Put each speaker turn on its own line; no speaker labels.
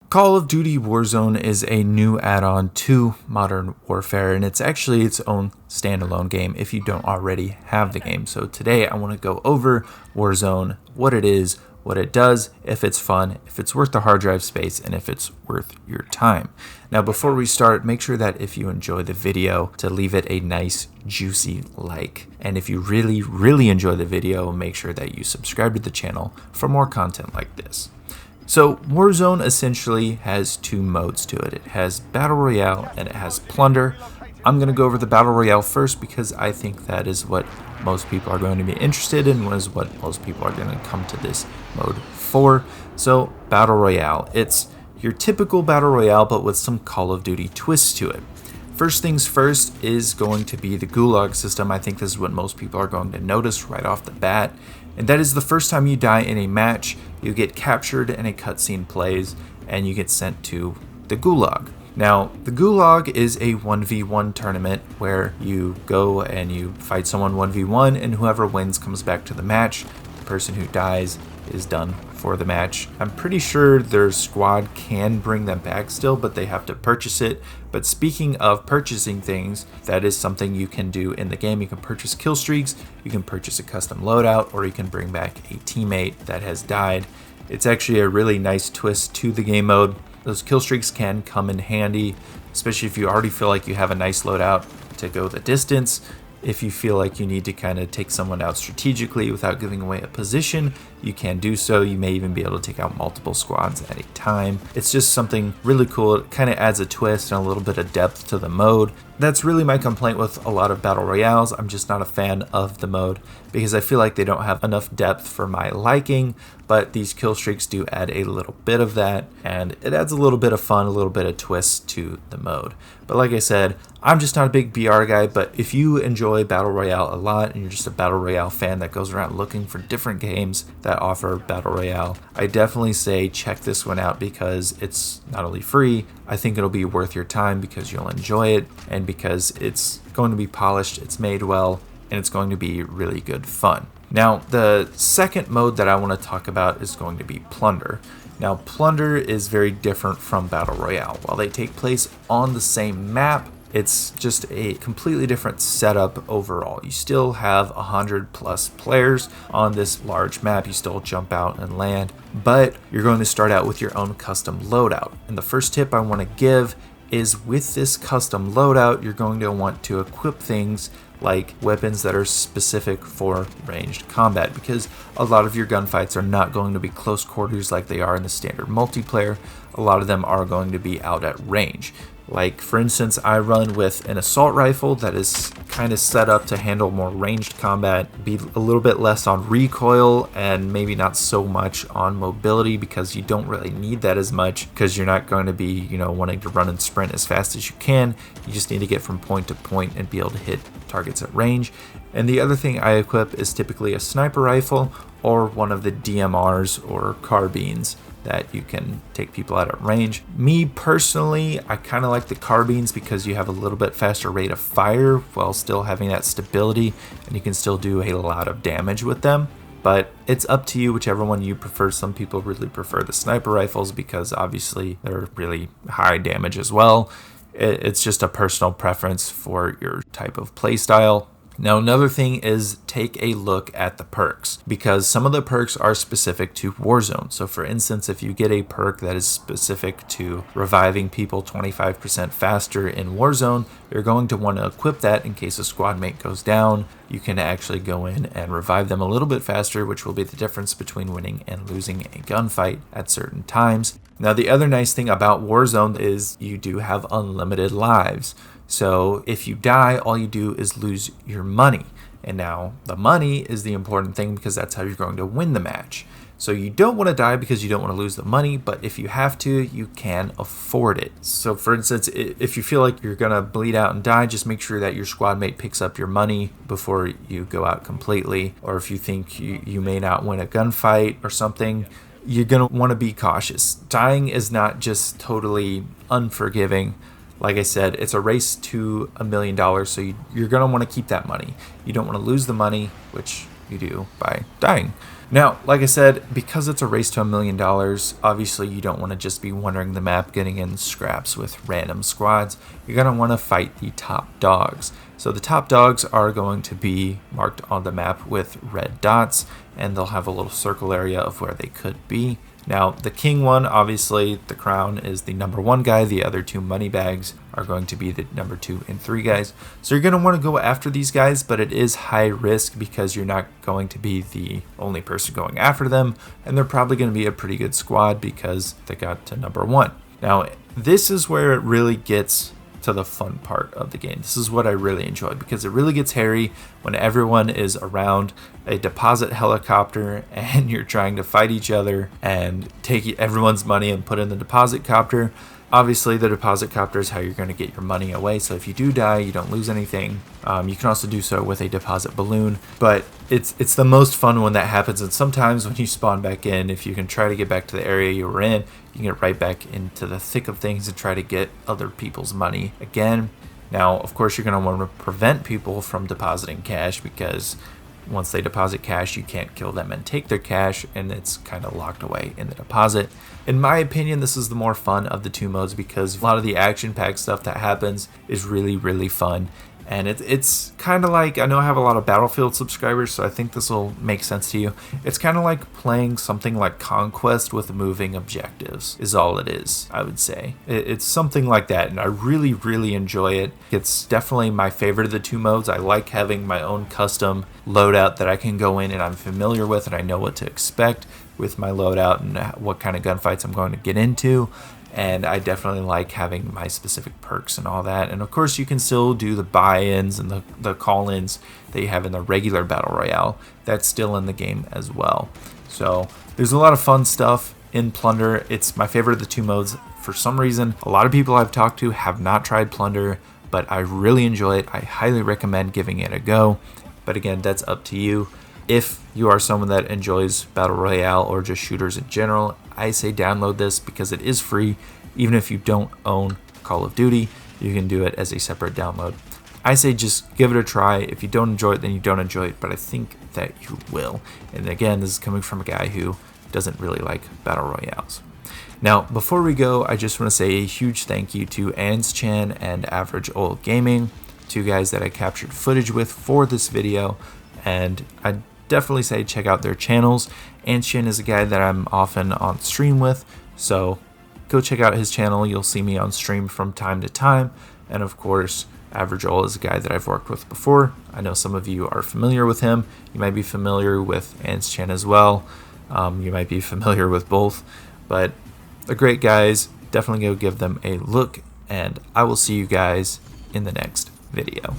Call of Duty Warzone is a new add-on to Modern Warfare, and it's actually its own standalone game if you don't already have the game. So today I want to go over Warzone, what it is, what it does, if it's fun, if it's worth the hard drive space, and if it's worth your time. Now before we start, make sure that if you enjoy the video to leave it a nice juicy like. And if you really enjoy the video, make sure that you subscribe to the channel for more content like this. So Warzone essentially has two modes to it. It has Battle Royale and it has Plunder. I'm going to go over the Battle Royale first because I think that is what most people are going to be interested in, was what most people are going to come to this mode for. So Battle Royale, it's your typical Battle Royale but with some Call of Duty twists to it. First things first is going to be the Gulag system. I think this is what most people are going to notice right off the bat. And that is the first time you die in a match, you get captured and a cutscene plays and you get sent to the Gulag. Now, the Gulag is a 1v1 tournament where you go and you fight someone 1v1 and whoever wins comes back to the match. The person who dies is done for the match. I'm pretty sure their squad can bring them back still, but they have to purchase it. But speaking of purchasing things, that is something you can do in the game. You can purchase kill streaks, you can purchase a custom loadout, or you can bring back a teammate that has died. It's actually a really nice twist to the game mode. Those kill streaks can come in handy, especially if you already feel like you have a nice loadout to go the distance. If you feel like you need to kind of take someone out strategically without giving away a position, you can do so. You may even be able to take out multiple squads at a time. It's just something really cool. It kind of adds a twist and a little bit of depth to the mode. That's really my complaint with a lot of Battle Royales. I'm just not a fan of the mode because I feel like they don't have enough depth for my liking, but these kill streaks do add a little bit of that, and it adds a little bit of fun, a little bit of twist to the mode. But like I said, I'm just not a big BR guy, but if you enjoy Battle Royale a lot and you're just a Battle Royale fan that goes around looking for different games that offer Battle Royale, I definitely say check this one out because it's not only free, I think it'll be worth your time because you'll enjoy it and because it's going to be polished, it's made well, and it's going to be really good fun. Now, the second mode that I want to talk about is going to be Plunder. Now, Plunder is very different from Battle Royale. While they take place on the same map, it's just a completely different setup overall. You still have 100 plus players on this large map. You still jump out and land, but you're going to start out with your own custom loadout. And the first tip I want to give is with this custom loadout, you're going to want to equip things like weapons that are specific for ranged combat, because a lot of your gunfights are not going to be close quarters like they are in the standard multiplayer. A lot of them are going to be out at range. Like, for instance, I run with an assault rifle that is kind of set up to handle more ranged combat, be a little bit less on recoil and maybe not so much on mobility because you don't really need that as much because you're not going to be, wanting to run and sprint as fast as you can. You just need to get from point to point and be able to hit targets at range. And the other thing I equip is typically a sniper rifle or one of the DMRs or carbines that you can take people out at range. Me personally, I kind of like the carbines because you have a little bit faster rate of fire while still having that stability, and you can still do a lot of damage with them. But it's up to you, whichever one you prefer. Some people really prefer the sniper rifles because obviously they're really high damage as well. It's just a personal preference for your type of playstyle. Now, another thing is take a look at the perks, because some of the perks are specific to Warzone. So for instance, if you get a perk that is specific to reviving people 25% faster in Warzone, you're going to want to equip that in case a squad mate goes down. You can actually go in and revive them a little bit faster, which will be the difference between winning and losing a gunfight at certain times. Now, the other nice thing about Warzone is you do have unlimited lives. So if you die, all you do is lose your money. And now the money is the important thing because that's how you're going to win the match. So you don't want to die because you don't want to lose the money, but if you have to, you can afford it. So for instance, if you feel like you're going to bleed out and die, just make sure that your squad mate picks up your money before you go out completely. Or if you think you may not win a gunfight or something, you're going to want to be cautious. Dying is not just totally unforgiving. Like I said, it's a race to $1 million, so you're going to want to keep that money. You don't want to lose the money, which you do by dying. Now, like I said, because it's a race to $1 million, obviously you don't want to just be wandering the map getting in scraps with random squads. You're going to want to fight the top dogs. So the top dogs are going to be marked on the map with red dots, and they'll have a little circle area of where they could be. Now, the king one, obviously, the crown is the number 1 guy. The other 2 money bags are going to be the number 2 and 3 guys. So you're going to want to go after these guys, but it is high risk because you're not going to be the only person going after them. And they're probably going to be a pretty good squad because they got to number 1. Now, this is where it really gets to the fun part of the game. This is what I really enjoy because it really gets hairy when everyone is around a deposit helicopter and you're trying to fight each other and take everyone's money and put in the deposit copter. Obviously, the deposit copter is how you're going to get your money away. So if you do die, you don't lose anything. You can also do so with a deposit balloon, but it's the most fun when that happens. And sometimes when you spawn back in, if you can try to get back to the area you were in, you can get right back into the thick of things and try to get other people's money again. Now, of course, you're going to want to prevent people from depositing cash because once they deposit cash, you can't kill them and take their cash, and it's kind of locked away in the deposit. In my opinion, this is the more fun of the 2 modes because a lot of the action-packed stuff that happens is really, really fun. And it's kind of like, I know I have a lot of Battlefield subscribers, so I think this will make sense to you. It's kind of like playing something like Conquest with moving objectives is all it is, I would say. It's something like that, and I really, really enjoy it. It's definitely my favorite of the 2 modes. I like having my own custom loadout that I can go in and I'm familiar with and I know what to expect with my loadout and what kind of gunfights I'm going to get into. And I definitely like having my specific perks and all that. And of course, you can still do the buy-ins and the call-ins that you have in the regular Battle Royale. That's still in the game as well. So there's a lot of fun stuff in Plunder. It's my favorite of the 2 modes. For some reason, a lot of people I've talked to have not tried Plunder, but I really enjoy it. I highly recommend giving it a go. But again, that's up to you. If you are someone that enjoys Battle Royale or just shooters in general, I say download this because it is free. Even if you don't own Call of Duty, you can do it as a separate download. I say just give it a try. If you don't enjoy it, then you don't enjoy it, but I think that you will. And again, this is coming from a guy who doesn't really like Battle Royales. Now, before we go, I just want to say a huge thank you to AnsChan and Average Old Gaming, 2 guys that I captured footage with for this video, and I definitely say check out their channels. AnsChan is a guy that I'm often on stream with, so go check out his channel. You'll see me on stream from time to time. And of course, Average Old is a guy that I've worked with before. I know some of you are familiar with him. You might be familiar with AnsChan as well. You might be familiar with both, but they're great guys. Definitely go give them a look, and I will see you guys in the next video.